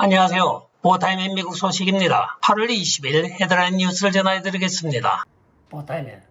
안녕하세요. 보타임의 미국 소식입니다. 8월 20일 헤드라인 뉴스를 전해드리겠습니다. 보타임의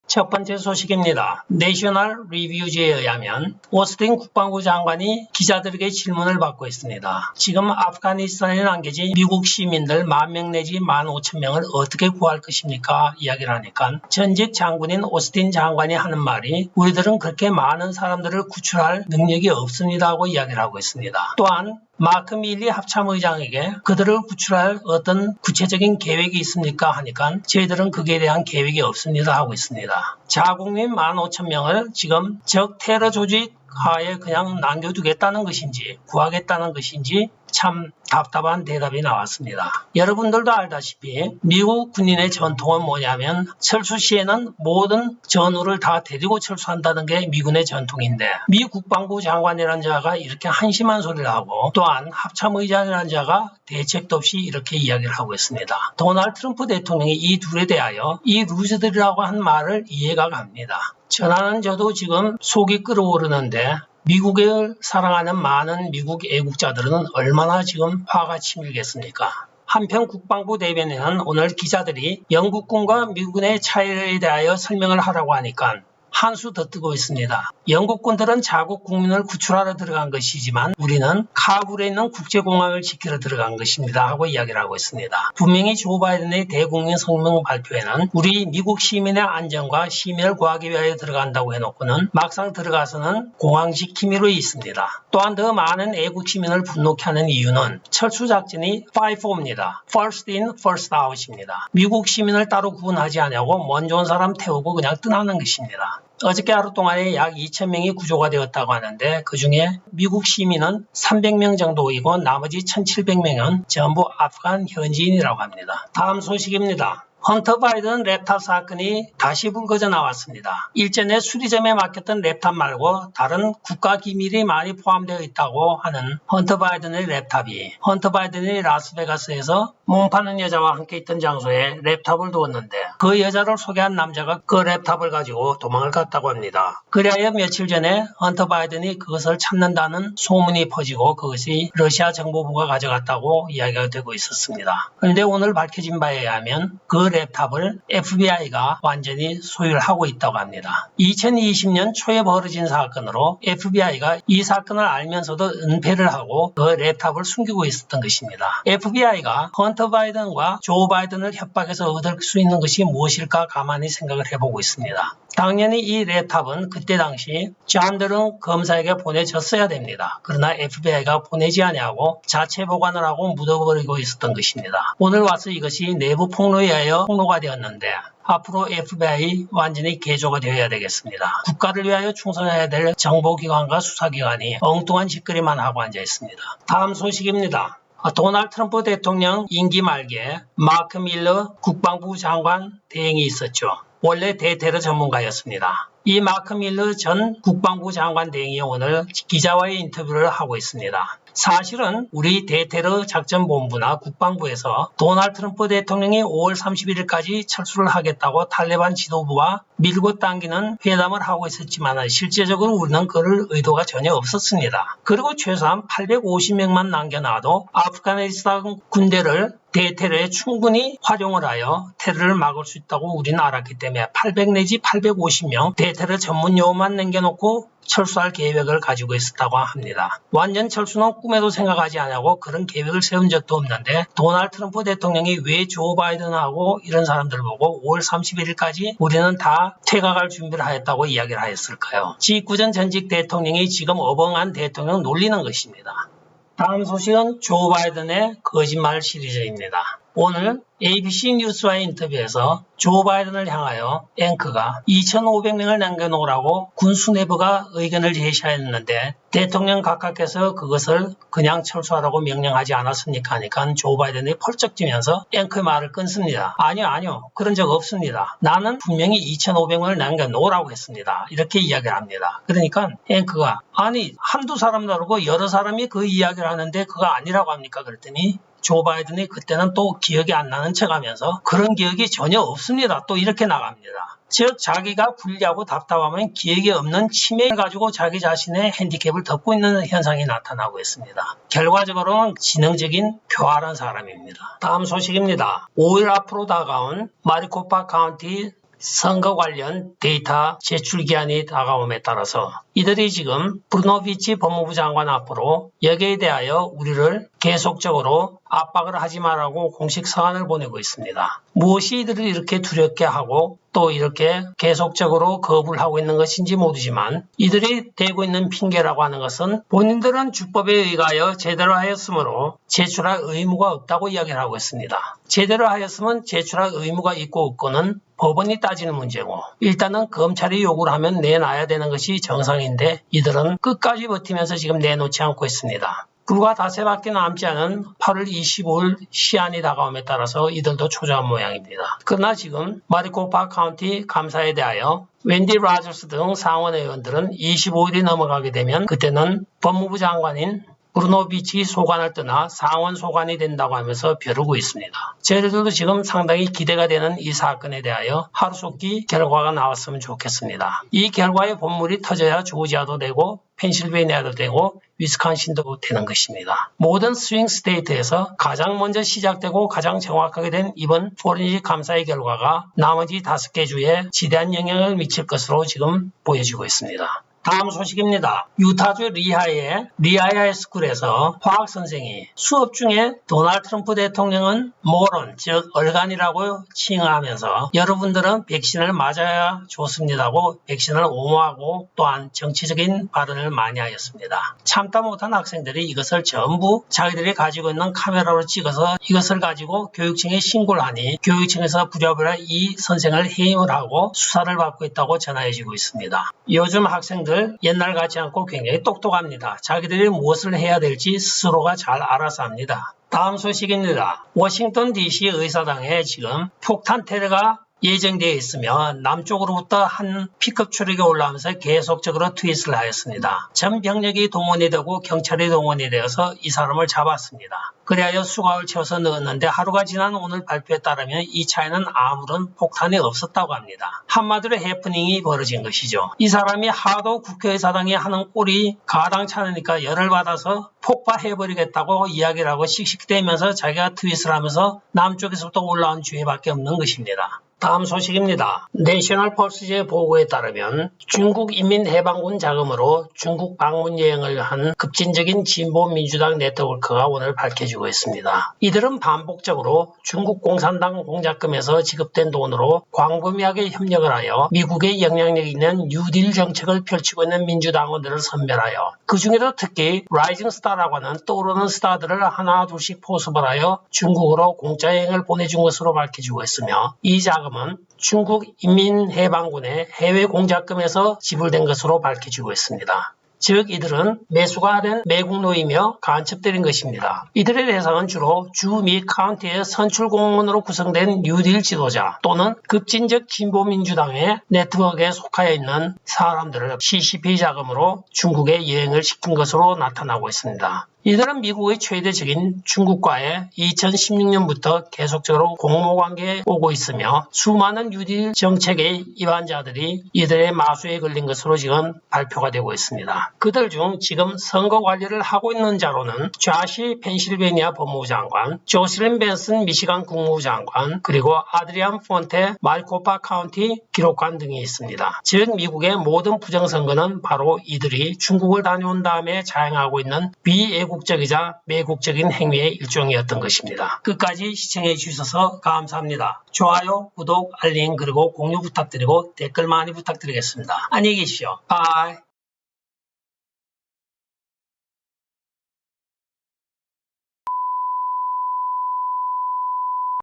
첫 번째 소식입니다. 내셔널 리뷰지에 의하면 오스틴 국방부 장관이 기자들에게 질문을 받고 있습니다. 지금 아프가니스탄에 남겨진 미국 시민들 10,000명 내지 15,000명을 어떻게 구할 것입니까? 이야기를 하니까 전직 장군인 오스틴 장관이 하는 말이 우리들은 그렇게 많은 사람들을 구출할 능력이 없습니다 하고 이야기를 하고 있습니다. 또한 마크 밀리 합참의장에게 그들을 구출할 어떤 구체적인 계획이 있습니까? 하니까 저희들은 거기에 대한 계획이 없습니다 하고 있습니다. 자국민 15,000명을 지금 적 테러 조직 하에 그냥 남겨두겠다는 것인지 구하겠다는 것인지 참 답답한 대답이 나왔습니다. 여러분들도 알다시피 미국 군인의 전통은 뭐냐면 철수 시에는 모든 전우를 다 데리고 철수한다는 게 미군의 전통인데 미 국방부 장관이라는 자가 이렇게 한심한 소리를 하고 또한 합참의장이라는 자가 대책도 없이 이렇게 이야기를 하고 있습니다. 도널드 트럼프 대통령이 이 둘에 대하여 이 루즈들이라고 한 말을 이해가 갑니다. 전하는 저도 지금 속이 끓어오르는데 미국을 사랑하는 많은 미국 애국자들은 얼마나 지금 화가 치밀겠습니까? 한편 국방부 대변인은 오늘 기자들이 영국군과 미군의 차이에 대하여 설명을 하라고 하니까 한수 더 뜨고 있습니다. 영국군들은 자국 국민을 구출하러 들어간 것이지만 우리는 카불에 있는 국제공항을 지키러 들어간 것입니다 하고 이야기를 하고 있습니다. 분명히 조 바이든의 대국민 성명 발표에는 우리 미국 시민의 안전과 시민을 구하기 위하여 들어간다고 해놓고는 막상 들어가서는 공항 지킴이로 있습니다. 또한 더 많은 애국 시민을 분노케 하는 이유는 철수작전이 FIFO입니다. First in, first out입니다. 미국 시민을 따로 구분하지 않냐고 먼저 온 사람 태우고 그냥 떠나는 것입니다. 어저께 하루 동안에 약 2,000명이 구조가 되었다고 하는데 그중에 미국 시민은 300명 정도이고 나머지 1,700명은 전부 아프간 현지인이라고 합니다. 다음 소식입니다. 헌터 바이든 랩탑 사건이 다시 불거져 나왔습니다. 일전에 수리점에 맡겼던 랩탑 말고 다른 국가 기밀이 많이 포함되어 있다고 하는 헌터 바이든의 랩탑이 헌터 바이든이 라스베가스에서 몸 파는 여자와 함께 있던 장소에 랩탑을 두었는데 그 여자를 소개한 남자가 그 랩탑을 가지고 도망을 갔다고 합니다. 그리하여 며칠 전에 헌터 바이든이 그것을 찾는다는 소문이 퍼지고 그것이 러시아 정보부가 가져갔다고 이야기가 되고 있었습니다. 그런데 오늘 밝혀진 바에 의하면 그 랩탑을 FBI가 완전히 소유를 하고 있다고 합니다. 2020년 초에 벌어진 사건으로 FBI가 이 사건을 알면서도 은폐를 하고 그 랩탑을 숨기고 있었던 것입니다. FBI가 헌터 바이든과 조 바이든을 협박해서 얻을 수 있는 것이 무엇일까 가만히 생각을 해보고 있습니다. 당연히 이 랩탑은 그때 당시 존 드런 검사에게 보내졌어야 됩니다. 그러나 FBI가 보내지 않냐고 자체 보관을 하고 묻어버리고 있었던 것입니다. 오늘 와서 이것이 내부 폭로에 의하여 폭로가 되었는데 앞으로 FBI 완전히 개조가 되어야 되겠습니다. 국가를 위하여 충성해야 될 정보기관과 수사기관이 엉뚱한 짓거리만 하고 앉아 있습니다. 다음 소식입니다. 도널드 트럼프 대통령 임기 말기에 마크 밀러 국방부 장관 대행이 있었죠. 원래 대테러 전문가였습니다. 이 마크 밀러 전 국방부 장관 대행이 오늘 기자와의 인터뷰를 하고 있습니다. 사실은 우리 대테러 작전본부나 국방부에서 도널드 트럼프 대통령이 5월 31일까지 철수를 하겠다고 탈레반 지도부와 밀고 당기는 회담을 하고 있었지만 실제적으로 우리는 그럴 의도가 전혀 없었습니다. 그리고 최소한 850명만 남겨놔도 아프가니스탄 군대를 대테러에 충분히 활용을 하여 테러를 막을 수 있다고 우리는 알았기 때문에 800 내지 850명 대테러 전문 요원만 남겨놓고 철수할 계획을 가지고 있었다고 합니다. 완전 철수는 꿈에도 생각하지 않고 그런 계획을 세운 적도 없는데 도널드 트럼프 대통령이 왜 조 바이든하고 이런 사람들 보고 5월 31일까지 우리는 다 퇴각할 준비를 하였다고 이야기를 하였을까요? 직구전 전직 대통령이 지금 어벙한 대통령 놀리는 것입니다. 다음 소식은 조 바이든의 거짓말 시리즈입니다. 오늘 ABC 뉴스와의 인터뷰에서 조 바이든을 향하여 앵커가 2,500명을 남겨놓으라고 군 수뇌부가 의견을 제시하였는데 대통령 각하께서 그것을 그냥 철수하라고 명령하지 않았습니까? 하니까 조 바이든이 펄쩍 뛰면서 앵커의 말을 끊습니다. 아니요. 그런 적 없습니다. 나는 분명히 2,500명을 남겨놓으라고 했습니다. 이렇게 이야기를 합니다. 그러니까 앵커가 아니 한두 사람 다르고 여러 사람이 그 이야기를 하는데 그거 아니라고 합니까? 그랬더니 조 바이든이 그때는 또 기억이 안 나는 척하면서 그런 기억이 전혀 없습니다. 또 이렇게 나갑니다. 즉 자기가 불리하고 답답하면 기획이 없는 치매를 가지고 자기 자신의 핸디캡을 덮고 있는 현상이 나타나고 있습니다. 결과적으로는 지능적인 교활한 사람입니다. 다음 소식입니다. 5일 앞으로 다가온 마리코파 카운티 선거 관련 데이터 제출 기한이 다가옴에 따라서 이들이 지금 브루노비치 법무부 장관 앞으로 여기에 대하여 우리를 계속적으로 압박을 하지 말라고 공식 서한을 보내고 있습니다. 무엇이 이들을 이렇게 두렵게 하고 또 이렇게 계속적으로 거부를 하고 있는 것인지 모르지만 이들이 대고 있는 핑계라고 하는 것은 본인들은 주법에 의하여 제대로 하였으므로 제출할 의무가 없다고 이야기를 하고 있습니다. 제대로 하였으면 제출할 의무가 있고 없고는 법원이 따지는 문제고 일단은 검찰이 요구를 하면 내놔야 되는 것이 정상인데 이들은 끝까지 버티면서 지금 내놓지 않고 있습니다. 불과 닷새밖에 남지 않은 8월 25일 시한이 다가옴에 따라서 이들도 초조한 모양입니다. 그러나 지금 마리코파 카운티 감사에 대하여 웬디 라저스 등 상원 의원들은 25일이 넘어가게 되면 그때는 법무부 장관인 브루노비치 소관을 떠나 상원 소관이 된다고 하면서 벼르고 있습니다. 저희들도 지금 상당히 기대가 되는 이 사건에 대하여 하루속히 결과가 나왔으면 좋겠습니다. 이 결과의 본물이 터져야 조지아도 되고 펜실베이니아도 되고 위스콘신도 되는 것입니다. 모든 스윙 스테이트에서 가장 먼저 시작되고 가장 정확하게 된 이번 포렌식 감사의 결과가 나머지 5개 주에 지대한 영향을 미칠 것으로 지금 보여지고 있습니다. 다음 소식입니다. 유타주 리하의 리하야 스쿨에서 화학 선생이 수업 중에 도널드 트럼프 대통령은 모론, 즉 얼간이라고 칭하면서 여러분들은 백신을 맞아야 좋습니다고 백신을 옹호하고 또한 정치적인 발언을 많이 하였습니다. 참다 못한 학생들이 이것을 전부 자기들이 가지고 있는 카메라로 찍어서 이것을 가지고 교육청에 신고를 하니 교육청에서 부랴부랴 이 선생을 해임을 하고 수사를 받고 있다고 전해지고 있습니다. 요즘 학생들 옛날 같지 않고 굉장히 똑똑합니다. 자기들이 무엇을 해야 될지 스스로가 잘 알아서 합니다. 다음 소식입니다. 워싱턴 DC 의사당에 지금 폭탄 테러가 예정되어 있으며 남쪽으로부터 한 픽업 트럭이 올라오면서 계속적으로 트윗을 하였습니다. 전 병력이 동원이 되고 경찰이 동원이 되어서 이 사람을 잡았습니다. 그리하여 수갑을 채워서 넣었는데 하루가 지난 오늘 발표에 따르면 이 차에는 아무런 폭탄이 없었다고 합니다. 한마디로 해프닝이 벌어진 것이죠. 이 사람이 하도 국회의사당이 하는 꼴이 가당찮으니까 열을 받아서 폭파해버리겠다고 이야기를 하고 씩씩대면서 자기가 트윗을 하면서 남쪽에서부터 올라온 주의밖에 없는 것입니다. 다음 소식입니다. 내셔널 펄스의 보고에 따르면 중국 인민해방군 자금으로 중국 방문 여행을 한 급진적인 진보민주당 네트워크가 오늘 밝혀지고 있습니다. 이들은 반복적으로 중국 공산당 공작금에서 지급된 돈으로 광범위하게 협력을 하여 미국의 영향력 있는 뉴딜 정책을 펼치고 있는 민주당원들을 선별하여 그 중에도 특히 라이징 스타라고 하는 떠오르는 스타들을 하나 둘씩 포섭을 하여 중국으로 공짜 여행을 보내준 것으로 밝혀지고 있으며 이 자금은 중국 인민해방군의 해외 공작금에서 지불된 것으로 밝혀지고 있습니다. 즉 이들은 매수가 된 매국노이며 간첩들인 것입니다. 이들의 대상은 주로 주 및 카운티의 선출 공무원으로 구성된 뉴딜 지도자 또는 급진적 진보민주당의 네트워크에 속하여 있는 사람들을 CCP 자금으로 중국에 여행을 시킨 것으로 나타나고 있습니다. 이들은 미국의 최대적인 중국과의 2016년부터 계속적으로 공모관계에 오고 있으며 수많은 뉴딜 정책의 입안자들이 이들의 마수에 걸린 것으로 지금 발표가 되고 있습니다. 그들 중 지금 선거 관리를 하고 있는 자로는 좌시 펜실베니아 법무부 장관, 조슬린 벤슨 미시간 국무부 장관, 그리고 아드리안 폰테 마리코파 카운티 기록관 등이 있습니다. 즉 미국의 모든 부정선거는 바로 이들이 중국을 다녀온 다음에 자행하고 있는 비애국적이자 매국적인 행위의 일종이었던 것입니다. 끝까지 시청해 주셔서 감사합니다. 좋아요, 구독, 알림 그리고 공유 부탁드리고 댓글 많이 부탁드리겠습니다. 안녕히 계십시오. 바이.